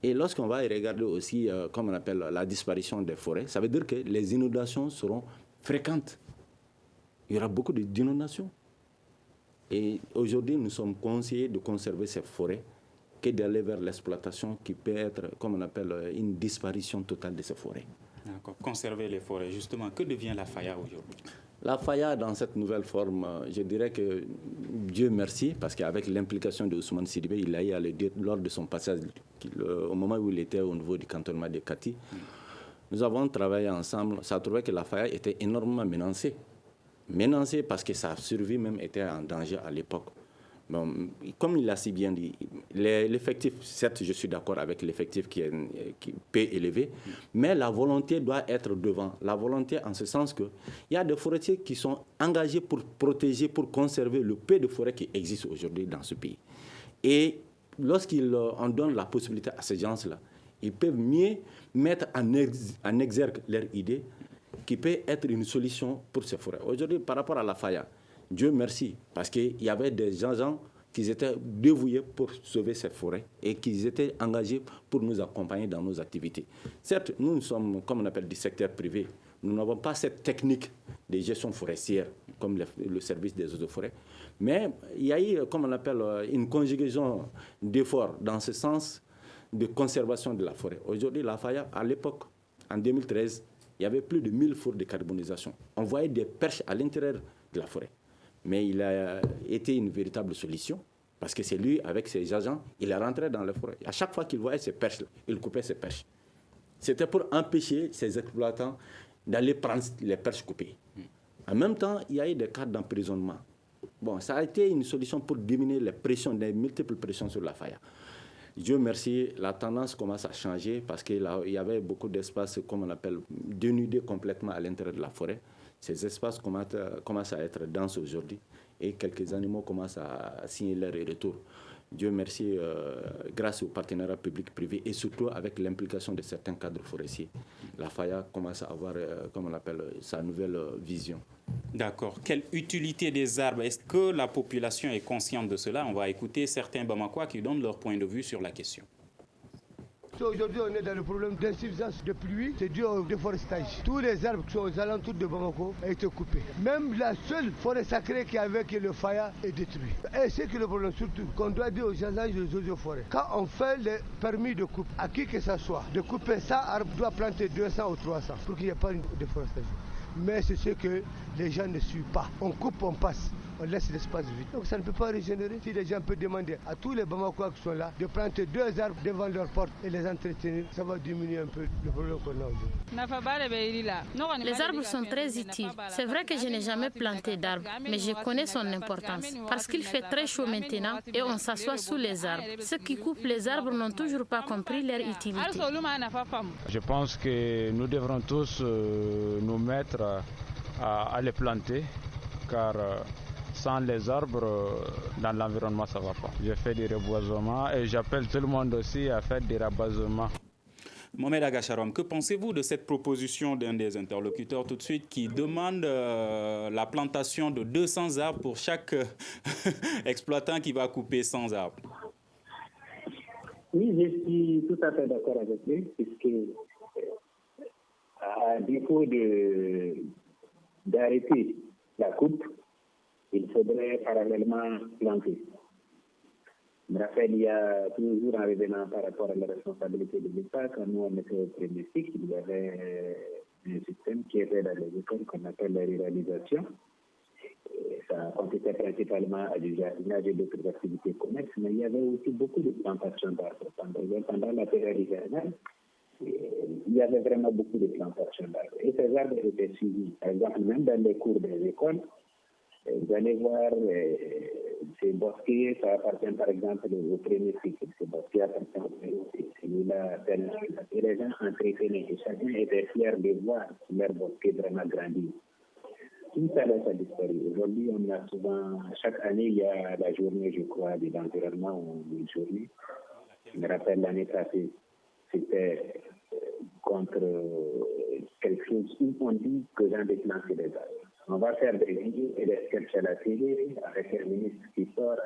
Et lorsqu'on va regarder aussi, comme on appelle, la disparition des forêts, ça veut dire que les inondations seront fréquentes. Il y aura beaucoup d'inondations. Et aujourd'hui, nous sommes conseillés de conserver ces forêts que d'aller vers l'exploitation qui peut être, comme on appelle, une disparition totale de ces forêts. D'accord. Conserver les forêts, justement. Que devient la FAYA aujourd'hui? La FAYA, dans cette nouvelle forme, je dirais que Dieu merci, parce qu'avec l'implication de Ousmane Sidibé, il a eu à le dire lors de son passage, au moment où il était au niveau du cantonnement de Kati. Nous avons travaillé ensemble. Ça a trouvé que la FAYA était énormément menacée. Menacée parce que sa survie même était en danger à l'époque. Bon, comme il l'a si bien dit, l'effectif, certes je suis d'accord avec l'effectif qui est peu élevé, mais la volonté doit être devant. La volonté en ce sens qu'il y a des forestiers qui sont engagés pour protéger, pour conserver le peu de forêts qui existent aujourd'hui dans ce pays. Et lorsqu'on donne la possibilité à ces gens-là, ils peuvent mieux mettre en exergue leur idée qui peut être une solution pour ces forêts. Aujourd'hui, par rapport à la FAYA, Dieu merci, parce qu'il y avait des gens qui étaient dévoués pour sauver ces forêts et qui étaient engagés pour nous accompagner dans nos activités. Certes, nous sommes, comme on appelle, du secteur privé. Nous n'avons pas cette technique de gestion forestière comme le service des eaux de forêt. Mais il y a eu, comme on appelle, une conjugaison d'efforts dans ce sens de conservation de la forêt. Aujourd'hui, la FAYA, à l'époque, en 2013, il y avait plus de 1000 fours de carbonisation. On voyait des perches à l'intérieur de la forêt. Mais il a été une véritable solution parce que c'est lui, avec ses agents, il est rentré dans la forêt. À chaque fois qu'il voyait ces perches, il coupait ces perches. C'était pour empêcher ces exploitants d'aller prendre les perches coupées. En même temps, il y a eu des cas d'emprisonnement. Bon, ça a été une solution pour diminuer les pressions, les multiples pressions sur la FAYA. Dieu merci, la tendance commence à changer parce qu'il y avait beaucoup d'espaces, comme on appelle, dénudés complètement à l'intérieur de la forêt. Ces espaces commencent à être denses aujourd'hui et quelques animaux commencent à signer leur retour. Dieu merci, grâce au partenariat public-privé et surtout avec l'implication de certains cadres forestiers, la FAYA commence à avoir, comme on appelle, sa nouvelle vision. D'accord. Quelle utilité des arbres? Est-ce que la population est consciente de cela? On va écouter certains Bamakois qui donnent leur point de vue sur la question. Aujourd'hui, on est dans le problème d'insuffisance de pluie, c'est dû au déforestage. Tous les arbres qui sont aux alentours de Bamako ont été coupés. Même la seule forêt sacrée qui est avec le FAYA est détruite. Et c'est que le problème surtout, qu'on doit dire aux agents des eaux de forêt. Quand on fait les permis de coupe, à qui que ce soit, de couper 100 arbres, doit planter 200 ou 300 pour qu'il n'y ait pas de déforestation. Mais c'est ce que les gens ne suivent pas. On coupe, on passe. on laisse l'espace vide. Donc ça ne peut pas régénérer. Si les gens peuvent demander à tous les Bamakois qui sont là de planter 2 arbres devant leur porte et les entretenir, ça va diminuer un peu le problème qu'on a aujourd'hui. Les arbres sont très utiles. C'est vrai que je n'ai jamais planté d'arbres, mais je connais son importance. Parce qu'il fait très chaud maintenant et on s'assoit sous les arbres. Ceux qui coupent les arbres n'ont toujours pas compris leur utilité. Je pense que nous devrons tous nous mettre à les planter, car sans les arbres, dans l'environnement, ça ne va pas. Je fais du reboisement et j'appelle tout le monde aussi à faire du raboisement. Mohamed Agacharom, que pensez-vous de cette proposition d'un des interlocuteurs tout de suite qui demande la plantation de 200 arbres pour chaque exploitant qui va couper 100 arbres? Oui, je suis tout à fait d'accord avec lui, puisque à défaut d'arrêter la coupe, il faudrait parallèlement planter. Je me rappelle, il y a toujours un événement par rapport à la responsabilité de l'État. Quand nous, on était au premier cycle, il y avait un système qui était dans les écoles qu'on appelle la ruralisation. Et ça consistait principalement à du jardinage et d'autres activités connexes, mais il y avait aussi beaucoup de plantations d'arbres. Pendant la période hivernale, il y avait vraiment beaucoup de plantations d'arbres. Et ces arbres étaient suivis. Par exemple, même dans les cours des écoles, vous allez voir ces bosquets, ça appartient par exemple au premier cycle. Ces bosquets appartiennent au premier cycle. Celui-là, et les gens entretenaient. Et chacun était fier de voir leur bosquet vraiment grandir. Tout ça a disparu. Aujourd'hui, on a souvent, chaque année, il y a la journée, je crois, de l'environnement ou une journée. Je me rappelle l'année passée, c'était contre quelque chose où on dit que j'ai envie de planter des arbres. On va faire des vidéos et des sketchs à la télé avec un ministre qui sort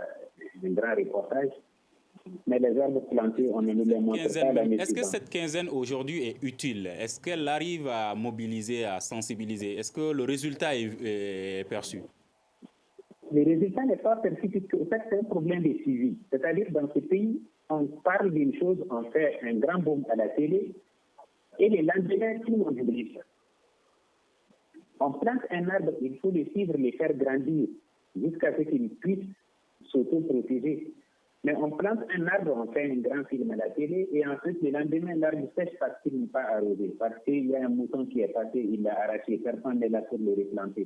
un grand reportage. Mais les arbres plantés, on ne nous les montre pas l'année suivante. Est-ce que cette quinzaine aujourd'hui est utile? Est-ce qu'elle arrive à mobiliser, à sensibiliser? Est-ce que le résultat est perçu? Le résultat n'est pas perçu puisque c'est un problème de suivi. C'est-à-dire dans ce pays, on parle d'une chose, on fait un grand boom à la télé et le lendemain, tout le monde oublie ça. On plante un arbre, il faut le suivre, le faire grandir jusqu'à ce qu'il puisse s'auto-protéger. Mais on plante un arbre, on fait un grand film à la télé et ensuite le lendemain, l'arbre sèche parce qu'il n'est pas arrosé, parce qu'il y a un mouton qui est passé, il l'a arraché, personne n'est là pour le replanter.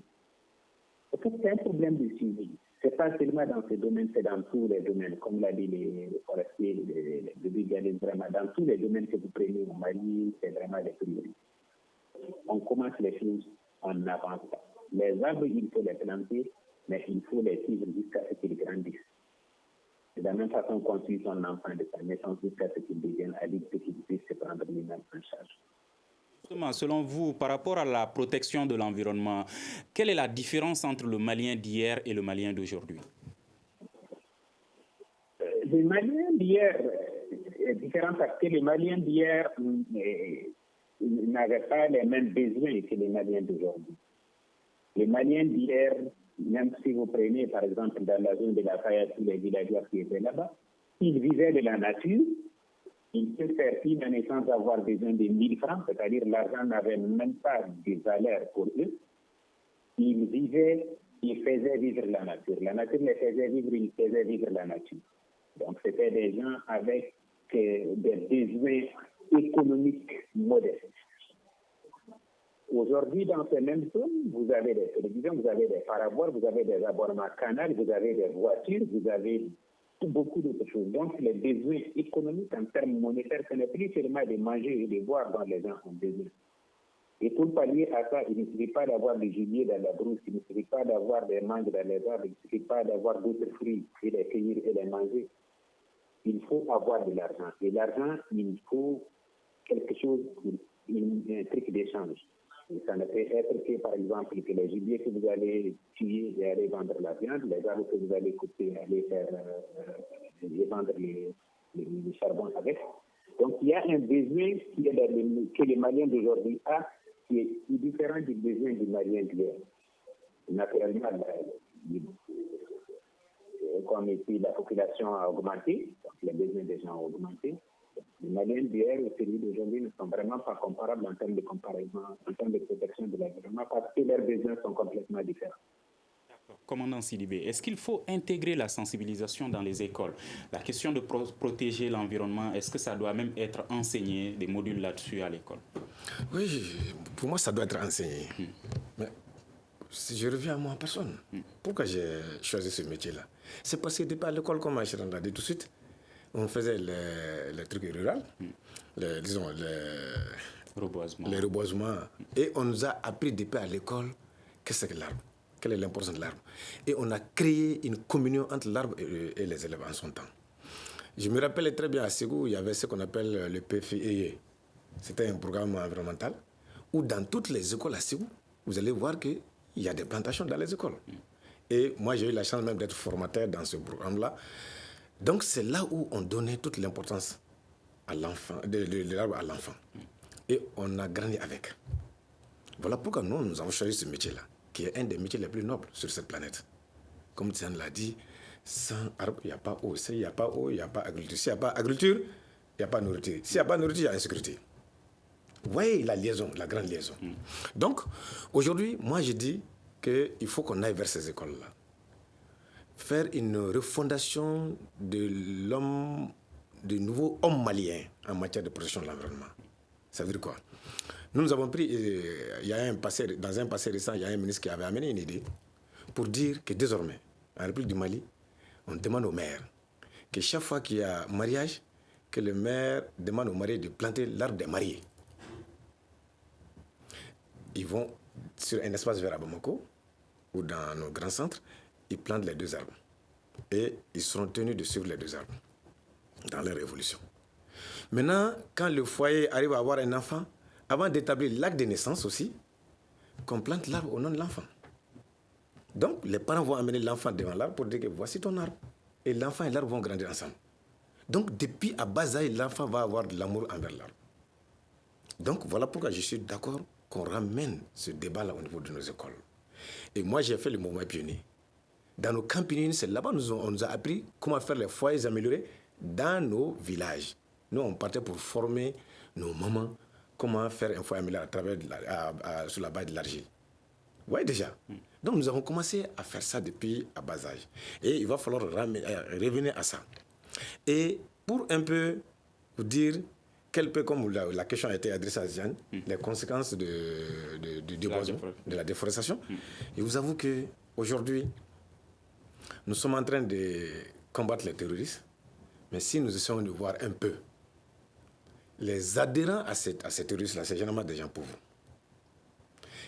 C'est un problème de suivi. Ce n'est pas seulement dans ce domaine, c'est dans tous les domaines, comme l'a dit les forestiers, le biganisme, vraiment, dans tous les domaines que vous prenez au Mali, c'est vraiment les priorités. On commence les choses, on n'avance pas. Les arbres, il faut les planter, mais il faut les suivre jusqu'à ce qu'ils grandissent. C'est de la même façon qu'on suit son enfant de sa naissance jusqu'à ce qu'il devienne adulte et qu'il puisse se prendre lui-même en charge. Justement, selon vous, par rapport à la protection de l'environnement, quelle est la différence entre le Malien d'hier et le Malien d'aujourd'hui? Le Malien d'hier est différent parce que les Maliens d'hier n'avaient pas les mêmes besoins que les Maliens d'aujourd'hui. Les Maliens d'hier, même si vous prenez par exemple dans la zone de la Fayette, tous les villageois qui étaient là-bas, ils vivaient de la nature, ils se servaient même sans avoir besoin de 1000 francs, c'est-à-dire l'argent n'avait même pas de valeur pour eux. Ils vivaient, ils faisaient vivre la nature. La nature les faisait vivre, ils faisaient vivre la nature. Donc c'était des gens avec des besoins économiques modestes. Aujourd'hui, dans ces mêmes zones, vous avez des télévisions, vous avez des paravoirs, vous avez des abonnements canaux, vous avez des voitures, vous avez beaucoup d'autres choses. Donc, les besoins économiques en termes monétaires, ce n'est plus seulement de manger et de boire dont les gens ont besoin. Et pour pallier à ça, il ne suffit pas d'avoir des gibiers dans la brousse, il ne suffit pas d'avoir des mangues dans les arbres, il ne suffit pas d'avoir d'autres fruits et les cueillir et les manger. Il faut avoir de l'argent. Et l'argent, il faut quelque chose, un truc d'échange. Ça ne peut être que, par exemple, que les gibiers que vous allez tuer et aller vendre la viande, les arbres que vous allez couper et aller faire et vendre les charbons avec. Donc, il y a un besoin que les Maliens d'aujourd'hui ont, qui est différent du besoin du Malien d'hier. Naturellement, comme ici, la population a augmenté, donc les besoins des gens ont augmenté. Les Maliens d'hier et celui d'aujourd'hui ne sont vraiment pas comparables en termes de comparaison, en termes de protection de l'environnement, parce que leurs besoins sont complètement différents. D'accord. commandant Sidibé, est-ce qu'il faut intégrer la sensibilisation dans les écoles? La question de protéger l'environnement, est-ce que ça doit même être enseigné, des modules là-dessus à l'école? Oui, pour moi, ça doit être enseigné. Mais si je reviens à moi en personne, pourquoi j'ai choisi ce métier-là? C'est parce que depuis à l'école, comme je l'a dit tout de suite, on faisait les trucs ruraux, les reboisements. Et on nous a appris depuis à l'école qu'est-ce que l'arbre, quelle est l'importance de l'arbre. Et on a créé une communion entre l'arbre et les élèves en son temps. Je me rappelle très bien à Ségou, il y avait ce qu'on appelle le PFIE. C'était un programme environnemental où dans toutes les écoles à Ségou, vous allez voir qu'il y a des plantations dans les écoles. Et moi, j'ai eu la chance même d'être formateur dans ce programme-là. Donc, c'est là où on donnait toute l'importance à l'enfant, de l'arbre à l'enfant. Et on a grandi avec. Voilà pourquoi nous avons choisi ce métier-là, qui est un des métiers les plus nobles sur cette planète. Comme Tian l'a dit, sans arbre, il n'y a pas eau. S'il n'y a pas eau, il n'y a pas agriculture. S'il n'y a pas agriculture, il n'y a pas nourriture. S'il n'y a pas nourriture, il y a insécurité. Vous voyez la liaison, la grande liaison. Donc, aujourd'hui, moi, je dis qu'il faut qu'on aille vers ces écoles-là. Faire une refondation de l'homme, du nouveau homme malien en matière de protection de l'environnement. Ça veut dire quoi? Nous avons pris, dans un passé récent, il y a un ministre qui avait amené une idée pour dire que désormais, en République du Mali, on demande aux maires que chaque fois qu'il y a mariage, que le maire demande aux mariés de planter l'arbre des mariés. Ils vont sur un espace vert à Bamako ou dans nos grands centres, ils plantent les 2 arbres. Et ils seront tenus de suivre les 2 arbres dans leur évolution. Maintenant, quand le foyer arrive à avoir un enfant, avant d'établir l'acte de naissance aussi, qu'on plante l'arbre au nom de l'enfant. Donc, les parents vont amener l'enfant devant l'arbre pour dire que voici ton arbre. Et l'enfant et l'arbre vont grandir ensemble. Donc, depuis à bas âge, l'enfant va avoir de l'amour envers l'arbre. Donc, voilà pourquoi je suis d'accord qu'on ramène ce débat-là au niveau de nos écoles. Et moi, j'ai fait le mouvement pionnier. Dans nos camps pionniers, c'est là-bas on nous a appris comment faire les foyers améliorés dans nos villages. Nous, on partait pour former nos mamans comment faire un foyer amélioré à travers sur la base de l'argile. Vous voyez déjà. Donc, nous avons commencé à faire ça depuis à bas âge. Et il va falloir revenir à ça. Et pour un peu vous dire, comme la question a été adressée à Jeanne, les conséquences du déboisement, de la déforestation. Et vous avoue qu'aujourd'hui, nous sommes en train de combattre les terroristes, mais si nous essayons de voir un peu les adhérents à ces terroristes-là, c'est généralement des gens pauvres.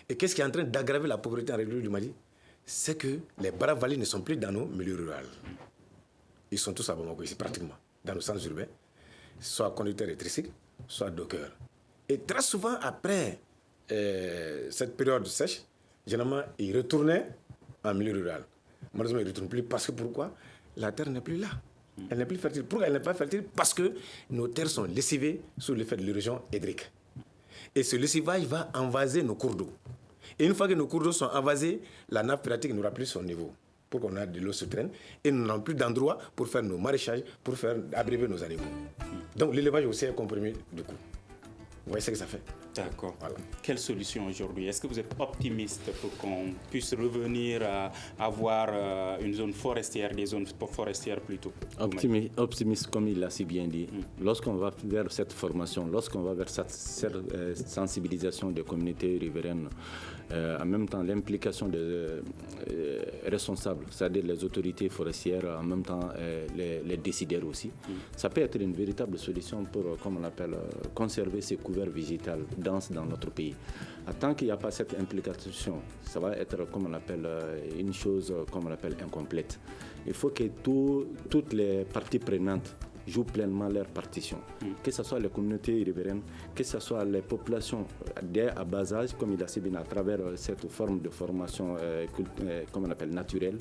Et qu'est-ce qui est en train d'aggraver la pauvreté en République du Mali? C'est que les Baravali ne sont plus dans nos milieux ruraux. Ils sont tous à Bamako ici, pratiquement, dans nos centres urbains, soit conducteurs de tricycles, soit dockers. Et très souvent, après cette période sèche, généralement, ils retournaient en milieu rural. Malheureusement, ils ne retournent plus parce que pourquoi? La terre n'est plus là. Elle n'est plus fertile. Pourquoi elle n'est pas fertile? Parce que nos terres sont lessivées sous l'effet de l'érosion hydrique. Et ce lessivage va envaser nos cours d'eau. Et une fois que nos cours d'eau sont envasés, la nappe phréatique n'aura plus son niveau. Pour qu'on ait de l'eau souterraine. Et nous n'avons plus d'endroit pour faire nos maraîchages, pour faire abréver nos animaux. Donc l'élevage aussi est compromis du coup. Vous voyez ce que ça fait? D'accord. Voilà. Quelle solution aujourd'hui? Est-ce que vous êtes optimiste pour qu'on puisse revenir à avoir une zone forestière, des zones forestières plutôt? Optimiste, comme il l'a si bien dit. Lorsqu'on va vers cette formation, lorsqu'on va vers cette sensibilisation des communautés riveraines, en même temps l'implication des responsables, c'est-à-dire les autorités forestières, en même temps les décideurs aussi, ça peut être une véritable solution pour, comme on l'appelle, conserver ces couverts végétales denses dans notre pays. Tant qu'il n'y a pas cette implication, ça va être, comme on appelle, une chose, comme on appelle, incomplète. Il faut que toutes les parties prenantes jouent pleinement leur partition. Que ce soit les communautés riveraines, que ce soit les populations dès à bas âge, comme il a si bien à travers cette forme de formation, comme on appelle, naturelle,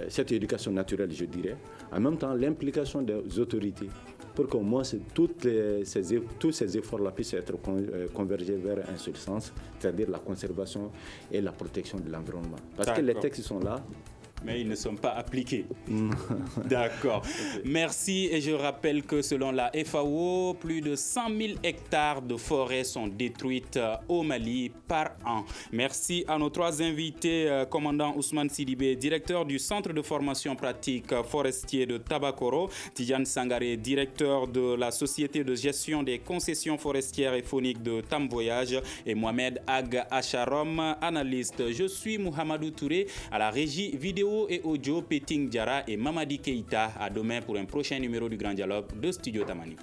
cette éducation naturelle, je dirais. En même temps, l'implication des autorités pour qu'au moins tous ces efforts-là puissent être convergés vers un seul sens, c'est-à-dire la conservation et la protection de l'environnement. Parce que les textes sont là, Mais ils ne sont pas appliqués. D'accord. Merci. Et je rappelle que selon la FAO, plus de 100 000 hectares de forêts sont détruites au Mali par an. Merci à nos 3 invités, commandant Ousmane Sidibé, directeur du Centre de formation pratique forestier de Tabakoro, Tidiane Sangaré, directeur de la Société de gestion des concessions forestières et fauniques de Tamvoyage, et Mohamed Ag Acharom, analyste. Je suis Mohamedou Touré, à la régie vidéo et audio Peting Diara et Mamadi Keïta. À demain pour un prochain numéro du Grand Dialogue de Studio Tamani.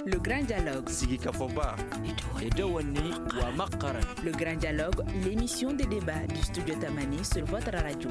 Le Grand Dialogue. Le Grand Dialogue, l'émission des débats du Studio Tamani sur votre radio.